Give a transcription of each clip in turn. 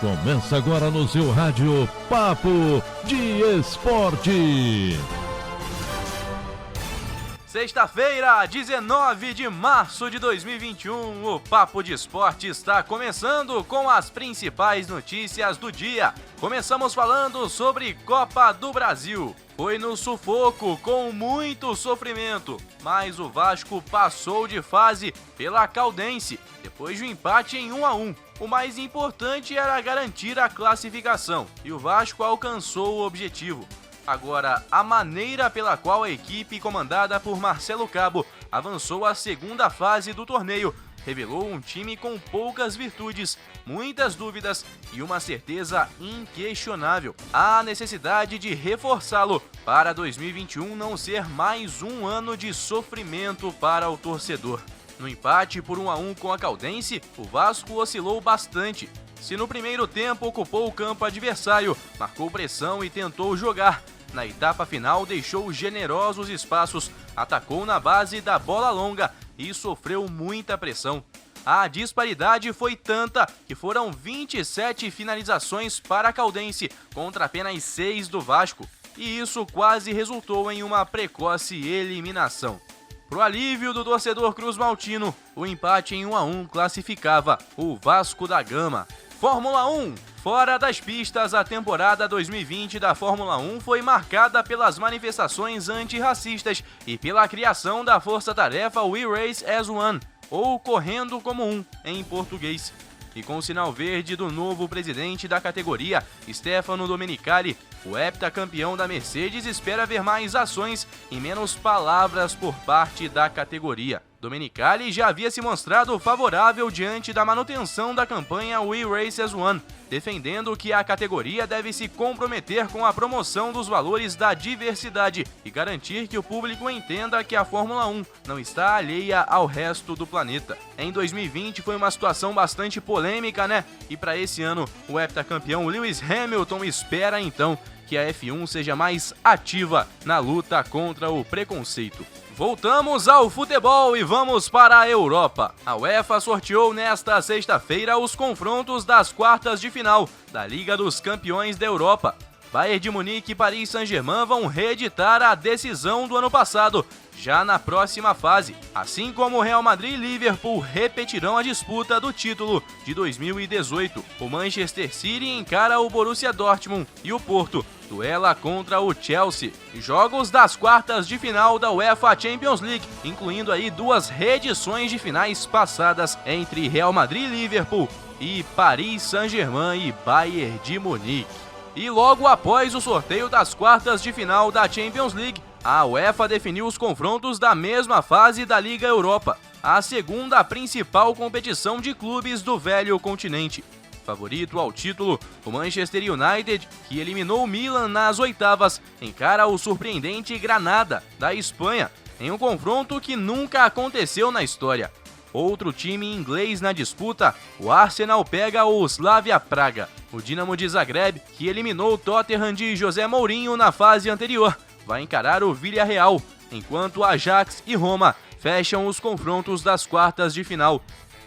Começa agora no seu rádio Papo de Esporte. Sexta-feira, 19 de março de 2021, o Papo de Esporte está começando com as principais notícias do dia. Começamos falando sobre Copa do Brasil. Foi no sufoco, com muito sofrimento, mas o Vasco passou de fase pela Caldense, depois de um empate em 1-1. O mais importante era garantir a classificação, e o Vasco alcançou o objetivo. Agora, a maneira pela qual a equipe comandada por Marcelo Cabo avançou à segunda fase do torneio revelou um time com poucas virtudes, muitas dúvidas e uma certeza inquestionável: a necessidade de reforçá-lo para 2021 não ser mais um ano de sofrimento para o torcedor. No empate por 1-1 com a Caldense, o Vasco oscilou bastante. Se no primeiro tempo ocupou o campo adversário, marcou pressão e tentou jogar, na etapa final deixou generosos espaços, atacou na base da bola longa e sofreu muita pressão. A disparidade foi tanta que foram 27 finalizações para a Caldense contra apenas 6 do Vasco, e isso quase resultou em uma precoce eliminação. Pro alívio do torcedor cruzmaltino, o empate em 1-1 classificava o Vasco da Gama. Fórmula 1. Fora das pistas, a temporada 2020 da Fórmula 1 foi marcada pelas manifestações antirracistas e pela criação da força-tarefa We Race as One, ou Correndo como Um, em português. E com o sinal verde do novo presidente da categoria, Stefano Domenicali, o heptacampeão da Mercedes espera ver mais ações e menos palavras por parte da categoria. Domenicali já havia se mostrado favorável diante da manutenção da campanha We Race as One, defendendo que a categoria deve se comprometer com a promoção dos valores da diversidade e garantir que o público entenda que a Fórmula 1 não está alheia ao resto do planeta. Em 2020 foi uma situação bastante polêmica, né? E para esse ano, o heptacampeão Lewis Hamilton espera então que a F1 seja mais ativa na luta contra o preconceito. Voltamos ao futebol e vamos para a Europa. A UEFA sorteou nesta sexta-feira os confrontos das quartas de final da Liga dos Campeões da Europa. Bayern de Munique e Paris Saint-Germain vão reeditar a decisão do ano passado, já na próxima fase. Assim como o Real Madrid e Liverpool repetirão a disputa do título de 2018. O Manchester City encara o Borussia Dortmund e o Porto duela contra o Chelsea. Jogos das quartas de final da UEFA Champions League, incluindo aí duas reedições de finais passadas entre Real Madrid e Liverpool e Paris Saint-Germain e Bayern de Munique. E logo após o sorteio das quartas de final da Champions League, a UEFA definiu os confrontos da mesma fase da Liga Europa, a segunda principal competição de clubes do velho continente. Favorito ao título, o Manchester United, que eliminou o Milan nas oitavas, encara o surpreendente Granada, da Espanha, em um confronto que nunca aconteceu na história. Outro time inglês na disputa, o Arsenal pega o Slavia Praga. O Dinamo de Zagreb, que eliminou o Tottenham de José Mourinho na fase anterior, vai encarar o Villarreal, enquanto Ajax e Roma fecham os confrontos das quartas de final,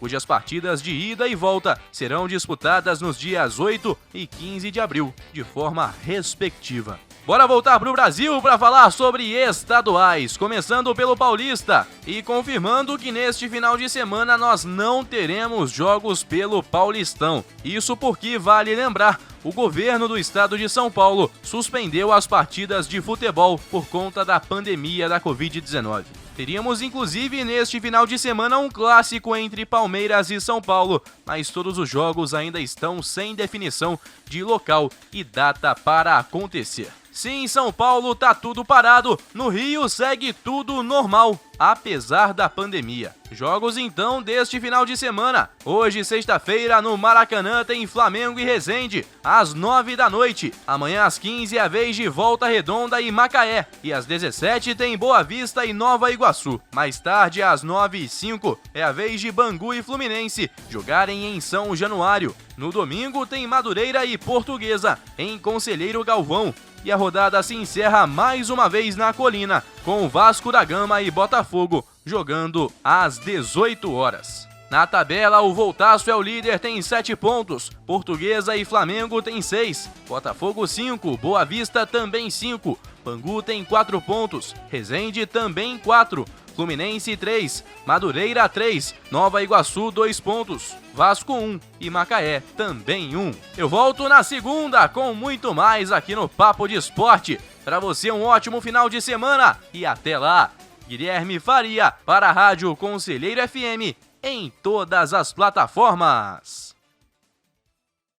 cujas partidas de ida e volta serão disputadas nos dias 8 e 15 de abril, de forma respectiva. Bora voltar para o Brasil para falar sobre estaduais, começando pelo Paulista e confirmando que neste final de semana nós não teremos jogos pelo Paulistão. Isso porque, vale lembrar, o governo do estado de São Paulo suspendeu as partidas de futebol por conta da pandemia da Covid-19. Teríamos inclusive neste final de semana um clássico entre Palmeiras e São Paulo, mas todos os jogos ainda estão sem definição de local e data para acontecer. Sim, em São Paulo tá tudo parado, no Rio segue tudo normal, apesar da pandemia. Jogos então deste final de semana. Hoje, sexta-feira, no Maracanã tem Flamengo e Resende, às 9 da noite. Amanhã às 15 é a vez de Volta Redonda e Macaé. E às 17 tem Boa Vista e Nova Iguaçu. Mais tarde, às 9h05, é a vez de Bangu e Fluminense jogarem em São Januário. No domingo tem Madureira e Portuguesa, em Conselheiro Galvão. E a rodada se encerra mais uma vez na Colina, com Vasco da Gama e Botafogo jogando às 18 horas. Na tabela, o Voltaço é o líder, tem 7 pontos. Portuguesa e Flamengo tem 6. Botafogo 5, Boa Vista também 5. Bangu tem 4 pontos. Resende também 4. Fluminense 3, Madureira 3, Nova Iguaçu 2 pontos, Vasco 1 e Macaé também 1. Eu volto na segunda com muito mais aqui no Papo de Esporte. Para você um ótimo final de semana e até lá. Guilherme Faria para a Rádio Conselheiro FM em todas as plataformas.